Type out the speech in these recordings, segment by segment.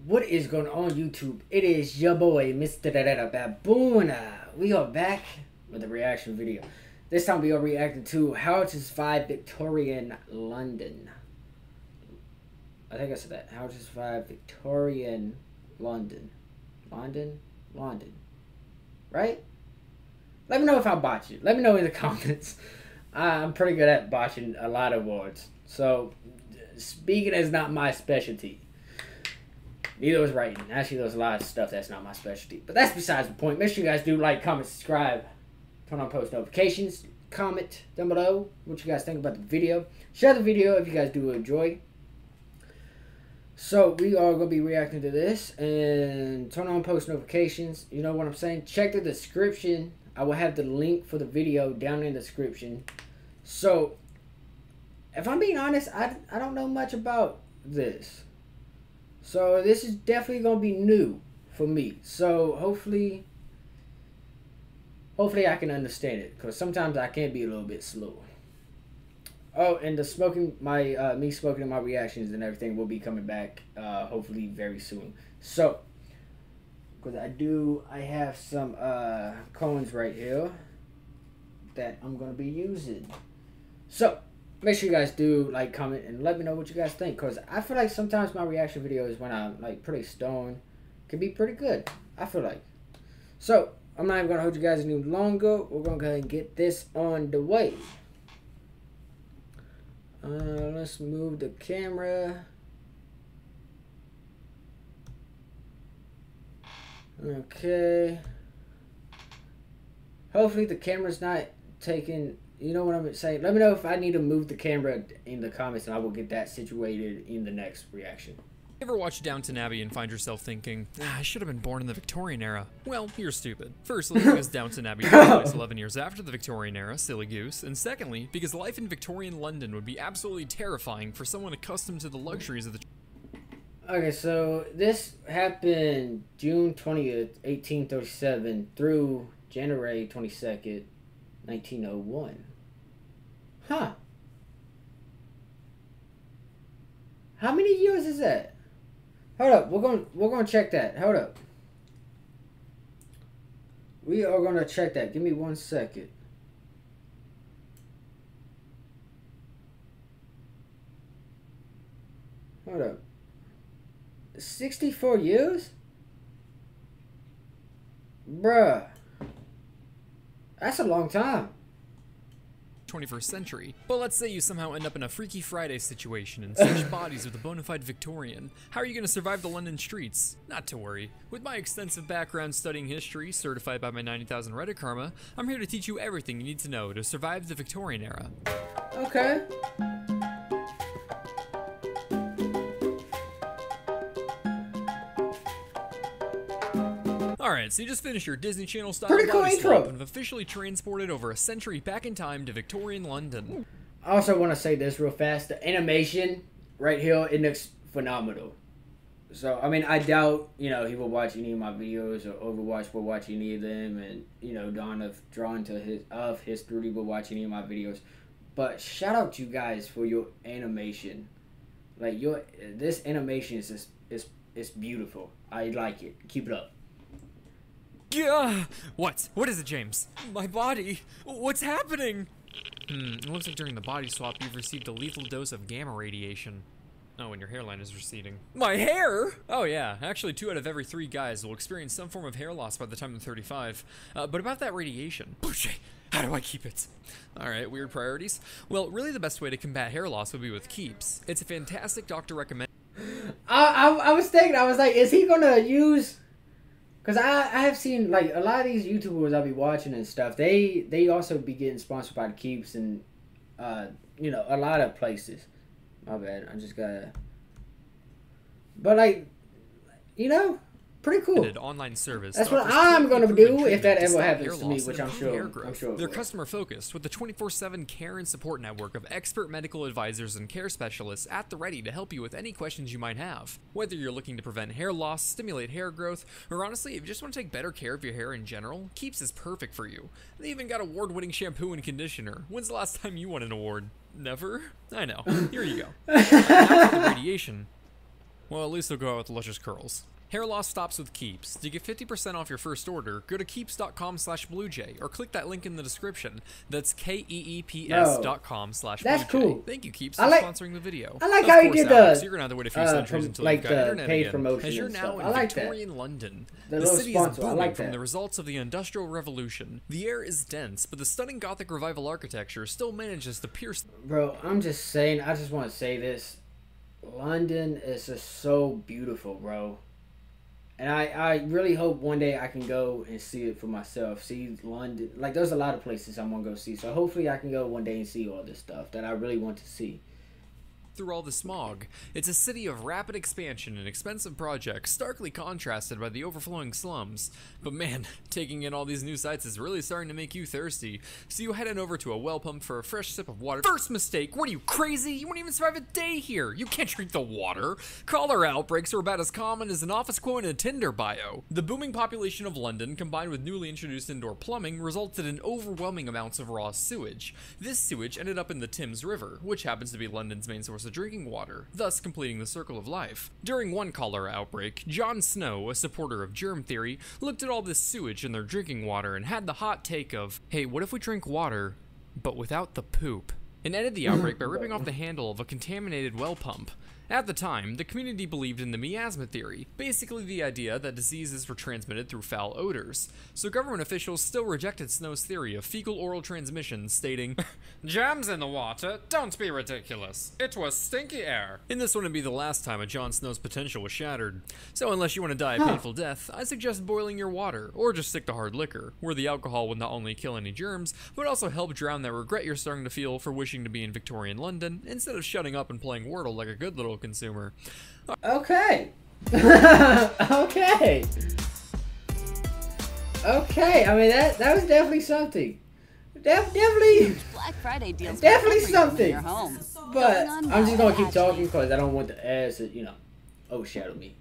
What is going on YouTube? It is your boy MrBaboon. We are back with a reaction video. This time we are reacting to How to Survive Victorian London. I think I said that. How to Survive Victorian London. London. Right? Let me know if I botch it. Let me know in the comments. I'm pretty good at botching a lot of words. So, speaking is not my specialty. Neither was writing. Actually, there's a lot of stuff that's not my specialty. But that's besides the point. Make sure you guys do like, comment, subscribe, turn on post notifications, comment down below what you guys think about the video. Share the video if you guys do enjoy. So, we are going to be reacting to this. And turn on post notifications. You know what I'm saying? Check the description. I will have the link for the video down in the description. So, if I'm being honest, I don't know much about this. So this is definitely gonna be new for me. So hopefully I can understand it, because sometimes I can be a little bit slow. Oh, and the smoking, me smoking in my reactions and everything will be coming back hopefully very soon. So because I have some cones right here that I'm gonna be using. So make sure you guys do like, comment, and let me know what you guys think, because I feel like sometimes my reaction videos when I'm like pretty stoned can be pretty good, I feel like. So I'm not even gonna hold you guys any longer. We're gonna go ahead and get this on the way. Let's move the camera. Okay, hopefully the camera's not taking, you know what I'm saying? Let me know if I need to move the camera in the comments, and I will get that situated in the next reaction. Ever watch Downton Abbey and find yourself thinking, I should have been born in the Victorian era? Well, you're stupid. Firstly, because Downton Abbey takes place 11 years after the Victorian era, silly goose. And secondly, because life in Victorian London would be absolutely terrifying for someone accustomed to the luxuries of the... Okay, so this happened June 20th, 1837 through January 22nd, 1901. Huh. How many years is that? Hold up, we're gonna check that. Hold up. We are gonna check that. Give me 1 second. Hold up. 64 years? Bruh. That's a long time. 21st century. But let's say you somehow end up in a Freaky Friday situation and switch bodies with a bona fide Victorian. How are you going to survive the London streets? Not to worry. With my extensive background studying history, certified by my 90,000 Reddit karma, I'm here to teach you everything you need to know to survive the Victorian era. Okay. Alright, so you just finished your Disney Channel style Pretty cool body intro. swap and have officially transported over a century back in time to Victorian London. I also want to say this real fast. The animation right here, it looks phenomenal. So, I mean, I doubt, you know, he will watch any of my videos, or Overwatch will watch any of them, and, you know, Drawn to History will watch any of my videos. But shout out to you guys for your animation. Like, this animation is just, it's beautiful. I like it. Keep it up. Yeah. What? What is it, James? My body. What's happening? It looks like during the body swap you've received a lethal dose of gamma radiation. Oh, and your hairline is receding. My hair? Oh yeah, actually 2 out of every 3 guys will experience some form of hair loss by the time they're 35. But about that radiation. Boucher, how do I keep it? Alright, weird priorities. Well, really the best way to combat hair loss would be with Keeps. It's a fantastic doctor recommended. I was thinking, I was like, is he gonna use... Because I have seen, like, a lot of these YouTubers I'll be watching and stuff, they also be getting sponsored by the Keeps and, you know, a lot of places. My bad, I just gotta... But, like, you know, pretty cool. Online service. That's what I'm going to do if that ever happens to me, which I'm sure. They're customer focused with a 24/7 care and support network of expert medical advisors and care specialists at the ready to help you with any questions you might have. Whether you're looking to prevent hair loss, stimulate hair growth, or honestly, if you just want to take better care of your hair in general, Keeps is perfect for you. They even got award-winning shampoo and conditioner. When's the last time you won an award? Never? I know. Here you go. Now for the radiation. Well, at least they'll go out with luscious curls. Hair loss stops with Keeps. To get 50% off your first order, go to keeps.com/bluejay or click that link in the description. That's keeps.com/bluejay. That's cool. Thank you, Keeps, I for like- sponsoring the video. I like Of how you course, did Alex, the, you're gonna have to wait a few centuries until like you've got the internet paid again, promotion as you're and now stuff. in I like that. Victorian London. The The little city sponsor, is I booming like from that. the results of the Industrial Revolution. The air is dense, but the stunning Gothic Revival architecture still manages to pierce. Bro, I'm just saying, I just want to say this. London is just so beautiful, bro. And I really hope one day I can go and see it for myself. See London. Like, there's a lot of places I want to go see. So hopefully I can go one day and see all this stuff that I really want to see. Through all the smog. It's a city of rapid expansion and expensive projects, starkly contrasted by the overflowing slums. But man, taking in all these new sights is really starting to make you thirsty. So you head on over to a well pump for a fresh sip of water. First mistake, what are you, crazy? You won't even survive a day here. You can't drink the water. Cholera outbreaks are about as common as an office quote in a Tinder bio. The booming population of London, combined with newly introduced indoor plumbing, resulted in overwhelming amounts of raw sewage. This sewage ended up in the Thames River, which happens to be London's main source of drinking water, thus completing the circle of life. During one cholera outbreak, Jon Snow, a supporter of germ theory, looked at all this sewage in their drinking water and had the hot take of, hey, what if we drink water, but without the poop? And ended the outbreak by ripping off the handle of a contaminated well pump. At the time, the community believed in the miasma theory, basically the idea that diseases were transmitted through foul odors. So government officials still rejected Snow's theory of fecal oral transmission, stating, "Germs in the water? Don't be ridiculous. It was stinky air." And this wouldn't be the last time a Jon Snow's potential was shattered. So unless you want to die a painful death, I suggest boiling your water, or just stick to hard liquor, where the alcohol will not only kill any germs, but also help drown that regret you're starting to feel for wishing to be in Victorian London, instead of shutting up and playing Wordle like a good little consumer. Okay. Okay. Okay. I mean, that was definitely something. Definitely. Black Friday deals Definitely for everyone in something. your home. But Going on I'm just now gonna at keep Ashley. talking because I don't want the ads to, overshadow me.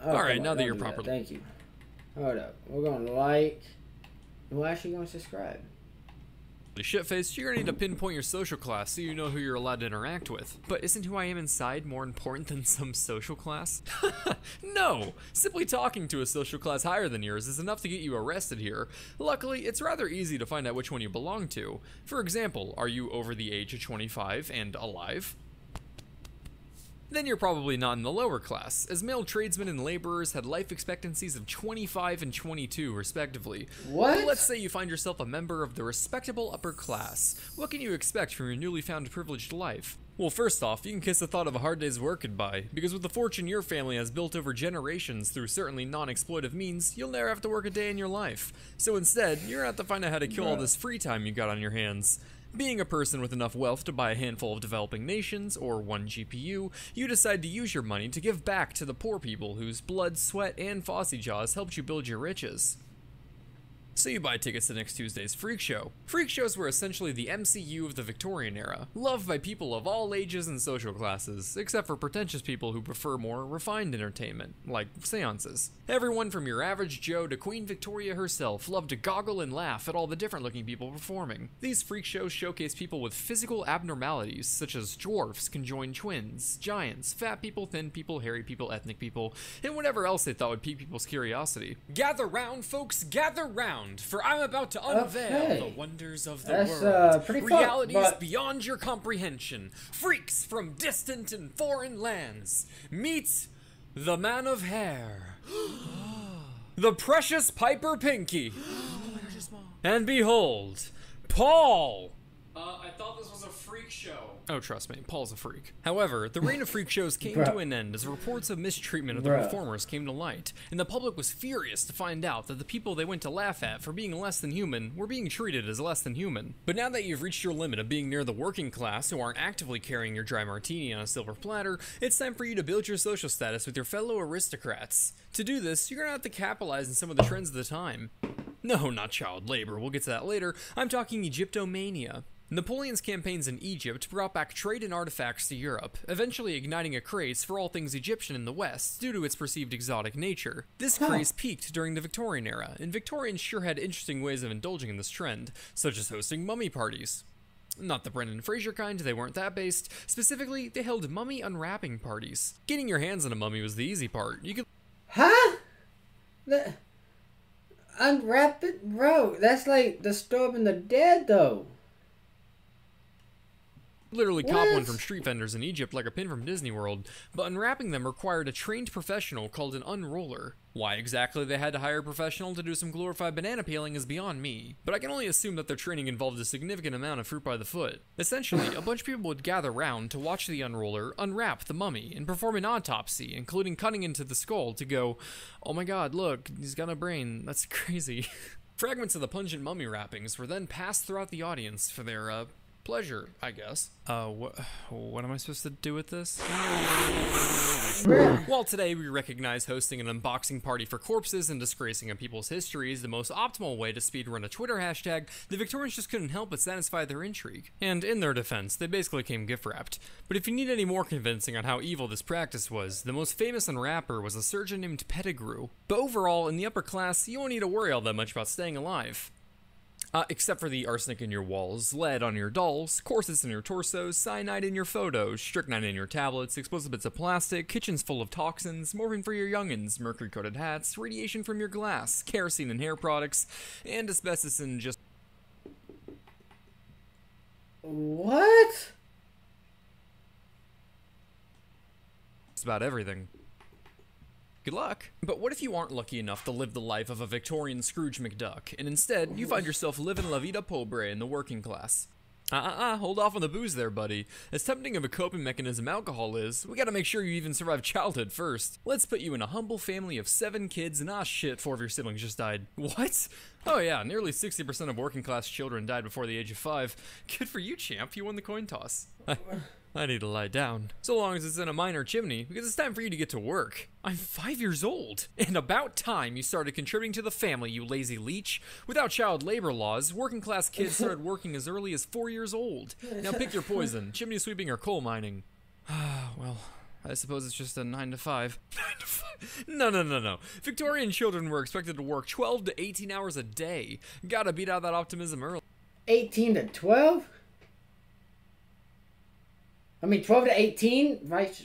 Oh, All right, come on, now that don't you're do properly- Thank you. Hold up. We're gonna like. We're actually gonna subscribe. Shitface, you're gonna need to pinpoint your social class so you know who you're allowed to interact with. But isn't who I am inside more important than some social class? No! Simply talking to a social class higher than yours is enough to get you arrested here. Luckily, it's rather easy to find out which one you belong to. For example, are you over the age of 25 and alive? Then you're probably not in the lower class, as male tradesmen and laborers had life expectancies of 25 and 22 respectively. What? But let's say you find yourself a member of the respectable upper class. What can you expect from your newly found privileged life? Well, first off, you can kiss the thought of a hard day's work goodbye, because with the fortune your family has built over generations through certainly non-exploitive means, you'll never have to work a day in your life. So instead, you're gonna have to find out how to kill all this free time you got on your hands. Being a person with enough wealth to buy a handful of developing nations, or one GPU, you decide to use your money to give back to the poor people whose blood, sweat, and Fossy Jaws helped you build your riches. So you buy tickets to next Tuesday's Freak Show. Freak shows were essentially the MCU of the Victorian era, loved by people of all ages and social classes, except for pretentious people who prefer more refined entertainment, like seances. Everyone from your average Joe to Queen Victoria herself loved to goggle and laugh at all the different looking people performing. These freak shows showcase people with physical abnormalities, such as dwarfs, conjoined twins, giants, fat people, thin people, hairy people, ethnic people, and whatever else they thought would pique people's curiosity. Gather round, folks, gather round! For I'm about to unveil the wonders of the world. Pretty Realities but beyond your comprehension. Freaks from distant and foreign lands. Meet the man of hair. The precious Piper Pinky. And behold, Paul! I thought this was a freak show. Oh, trust me, Paul's a freak. However, the reign of freak shows came to an end as reports of mistreatment of the performers came to light, and the public was furious to find out that the people they went to laugh at for being less than human were being treated as less than human. But now that you've reached your limit of being near the working class who aren't actively carrying your dry martini on a silver platter, it's time for you to build your social status with your fellow aristocrats. To do this, you're gonna have to capitalize on some of the trends of the time. No, not child labor, we'll get to that later. I'm talking Egyptomania. Napoleon's campaigns in Egypt brought back trade and artifacts to Europe, eventually igniting a craze for all things Egyptian in the West due to its perceived exotic nature. This craze peaked during the Victorian era, and Victorians sure had interesting ways of indulging in this trend, such as hosting mummy parties. Not the Brendan Fraser kind, they weren't that based. Specifically, they held mummy unwrapping parties. Getting your hands on a mummy was the easy part. You could... Huh? Unwrap it? Bro, that's like disturbing the dead, though. Literally cop one from street vendors in Egypt like a pin from Disney World, but unwrapping them required a trained professional called an unroller. Why exactly they had to hire a professional to do some glorified banana peeling is beyond me, but I can only assume that their training involved a significant amount of fruit by the foot. Essentially, a bunch of people would gather round to watch the unroller unwrap the mummy and perform an autopsy, including cutting into the skull to go, "Oh my god, look, he's got a brain, that's crazy." Fragments of the pungent mummy wrappings were then passed throughout the audience for their, pleasure, I guess. What am I supposed to do with this? While today we recognize hosting an unboxing party for corpses and disgracing a people's history is the most optimal way to speedrun a Twitter hashtag, the Victorians just couldn't help but satisfy their intrigue. And in their defense, they basically came gift-wrapped. But if you need any more convincing on how evil this practice was, the most famous unwrapper was a surgeon named Pettigrew. But overall, in the upper class, you won't need to worry all that much about staying alive. Except for the arsenic in your walls, lead on your dolls, corsets in your torsos, cyanide in your photos, strychnine in your tablets, explosive bits of plastic, kitchens full of toxins, morphine for your youngins, mercury-coated hats, radiation from your glass, kerosene in hair products, and asbestos in just... What? It's about everything. Good luck. But what if you aren't lucky enough to live the life of a Victorian Scrooge McDuck, and instead you find yourself living la vida pobre in the working class? Hold off on the booze there, buddy. As tempting of a coping mechanism alcohol is, we gotta make sure you even survive childhood first. Let's put you in a humble family of 7 kids and shit, 4 of your siblings just died. What? Oh yeah, nearly 60% of working class children died before the age of 5. Good for you, champ, you won the coin toss. I need to lie down. So long as it's in a minor chimney, because it's time for you to get to work. I'm 5 years old. And about time you started contributing to the family, you lazy leech. Without child labor laws, working class kids started working as early as 4 years old. Now pick your poison, chimney sweeping or coal mining. Well, I suppose it's just a 9 to 5. 9 to 5? No. Victorian children were expected to work 12 to 18 hours a day. Gotta beat out that optimism early. 18 to 12? I mean, 12 to 18? Right.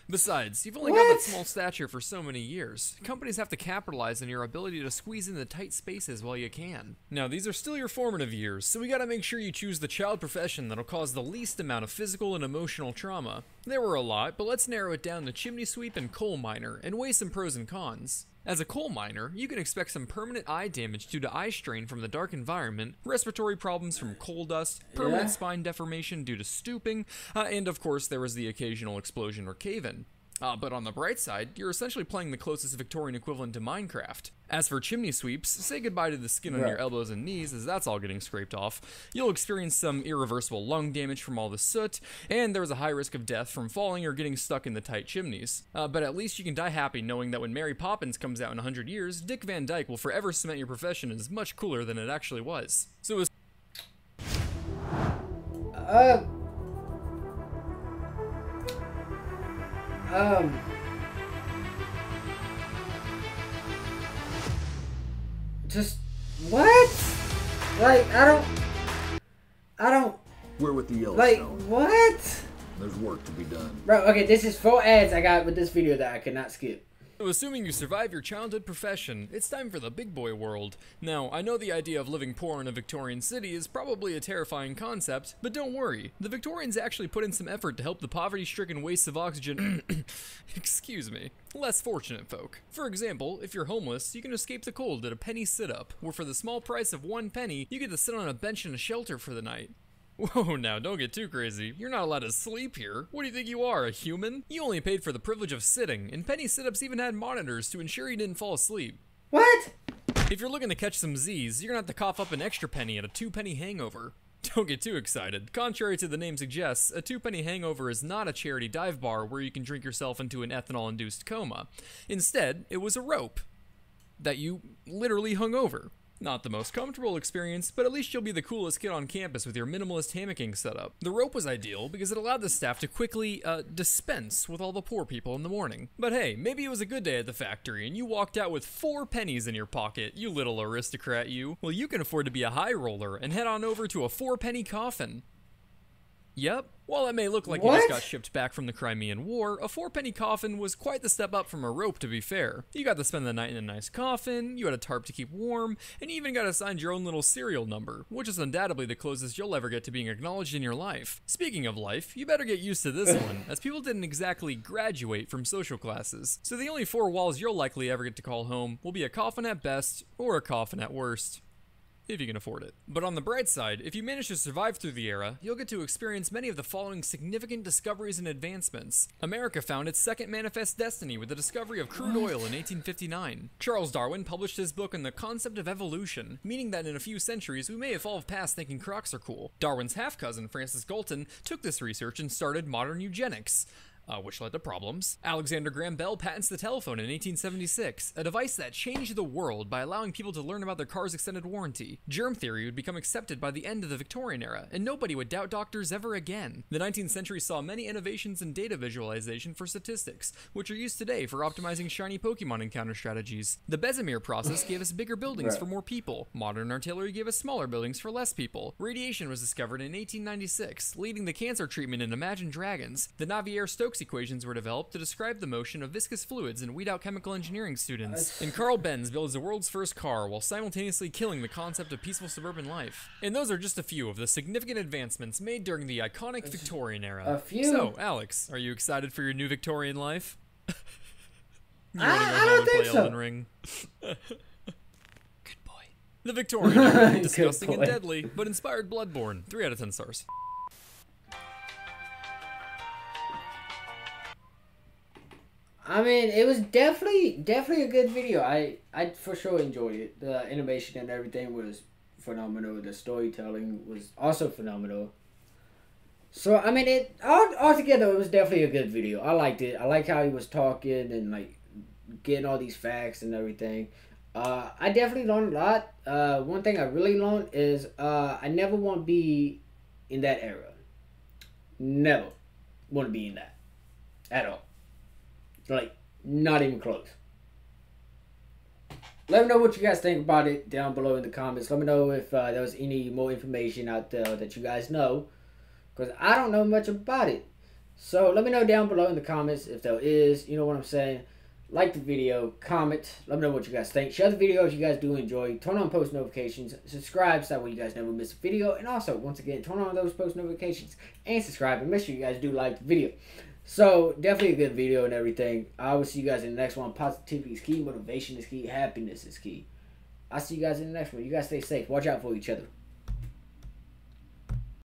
Besides, you've only got that small stature for so many years. Companies have to capitalize on your ability to squeeze in the tight spaces while you can. Now, these are still your formative years, so we gotta make sure you choose the child profession that'll cause the least amount of physical and emotional trauma. There were a lot, but let's narrow it down to chimney sweep and coal miner, and weigh some pros and cons. As a coal miner, you can expect some permanent eye damage due to eye strain from the dark environment, respiratory problems from coal dust, permanent spine deformation due to stooping, and of course there was the occasional explosion or cave-in. But on the bright side, you're essentially playing the closest Victorian equivalent to Minecraft. As for chimney sweeps, say goodbye to the skin on your elbows and knees as that's all getting scraped off. You'll experience some irreversible lung damage from all the soot, and there's a high risk of death from falling or getting stuck in the tight chimneys. But at least you can die happy knowing that when Mary Poppins comes out in 100 years, Dick Van Dyke will forever cement your profession as much cooler than it actually was. So as just what? Like, I don't. We're with the yellow. Like, what? There's work to be done. Bro, okay, this is 4 ads I got with this video that I could not skip. So assuming you survive your childhood profession, it's time for the big boy world. Now, I know the idea of living poor in a Victorian city is probably a terrifying concept, but don't worry. The Victorians actually put in some effort to help the poverty-stricken wastes of oxygen excuse me, less fortunate folk. For example, if you're homeless, you can escape the cold at a penny sit-up, where for the small price of 1 penny, you get to sit on a bench in a shelter for the night. Whoa, now, don't get too crazy. You're not allowed to sleep here. What do you think you are, a human? You only paid for the privilege of sitting, and penny sit-ups even had monitors to ensure you didn't fall asleep. What? If you're looking to catch some Z's, you're gonna have to cough up an extra penny at a 2-penny hangover. Don't get too excited. Contrary to the name suggests, a 2-penny hangover is not a charity dive bar where you can drink yourself into an ethanol-induced coma. Instead, it was a rope that you literally hung over. Not the most comfortable experience, but at least you'll be the coolest kid on campus with your minimalist hammocking setup. The rope was ideal because it allowed the staff to quickly, dispense with all the poor people in the morning. But hey, maybe it was a good day at the factory and you walked out with 4 pennies in your pocket, you little aristocrat you. Well, you can afford to be a high roller and head on over to a 4-penny coffin. Yep. While it may look like you just got shipped back from the Crimean War, a 4-penny coffin was quite the step up from a rope, to be fair. You got to spend the night in a nice coffin, you had a tarp to keep warm, and you even got assigned your own little serial number, which is undoubtedly the closest you'll ever get to being acknowledged in your life. Speaking of life, you better get used to this one, as people didn't exactly graduate from social classes, so the only 4 walls you'll likely ever get to call home will be a coffin at best, or a coffin at worst. If you can afford it. But on the bright side, if you manage to survive through the era, you'll get to experience many of the following significant discoveries and advancements. America found its second manifest destiny with the discovery of crude oil in 1859. Charles Darwin published his book on the concept of evolution, meaning that in a few centuries we may evolve past thinking crocs are cool. Darwin's half-cousin, Francis Galton, took this research and started modern eugenics. Which led to problems. Alexander Graham Bell patents the telephone in 1876, a device that changed the world by allowing people to learn about their car's extended warranty. Germ theory would become accepted by the end of the Victorian era, and nobody would doubt doctors ever again. The 19th century saw many innovations in data visualization for statistics, which are used today for optimizing shiny Pokemon encounter strategies. The Bezimer process gave us bigger buildings for more people. Modern artillery gave us smaller buildings for less people. Radiation was discovered in 1896, leading the cancer treatment in Imagine Dragons. The Navier-Stokes equations were developed to describe the motion of viscous fluids and weed out chemical engineering students. And Carl Benz builds the world's first car while simultaneously killing the concept of peaceful suburban life. And those are just a few of the significant advancements made during the iconic Victorian era. So, Alex, are you excited for your new Victorian life? I don't think so. Elden Ring? Good boy. The Victorian era, disgusting and deadly, but inspired Bloodborne. 3 out of 10 stars. I mean, it was definitely a good video. I for sure enjoyed it. The animation and everything was phenomenal. The storytelling was also phenomenal. So, I mean, altogether, it was definitely a good video. I liked it. I liked how he was talking and, like, getting all these facts and everything. I definitely learned a lot. One thing I really learned is I never want to be in that era. Never want to be in that. At all. Like, not even close. Let me know what you guys think about it down below in the comments. Let me know if there was any more information out there that you guys know. Because I don't know much about it. So, let me know down below in the comments if there is. You know what I'm saying? Like the video. Comment. Let me know what you guys think. Share the video if you guys do enjoy. Turn on post notifications. Subscribe so that way you guys never miss a video. And also, once again, turn on those post notifications. And subscribe. And make sure you guys do like the video. So, definitely a good video and everything. I will see you guys in the next one. Positivity is key. Motivation is key. Happiness is key. I'll see you guys in the next one. You guys stay safe. Watch out for each other.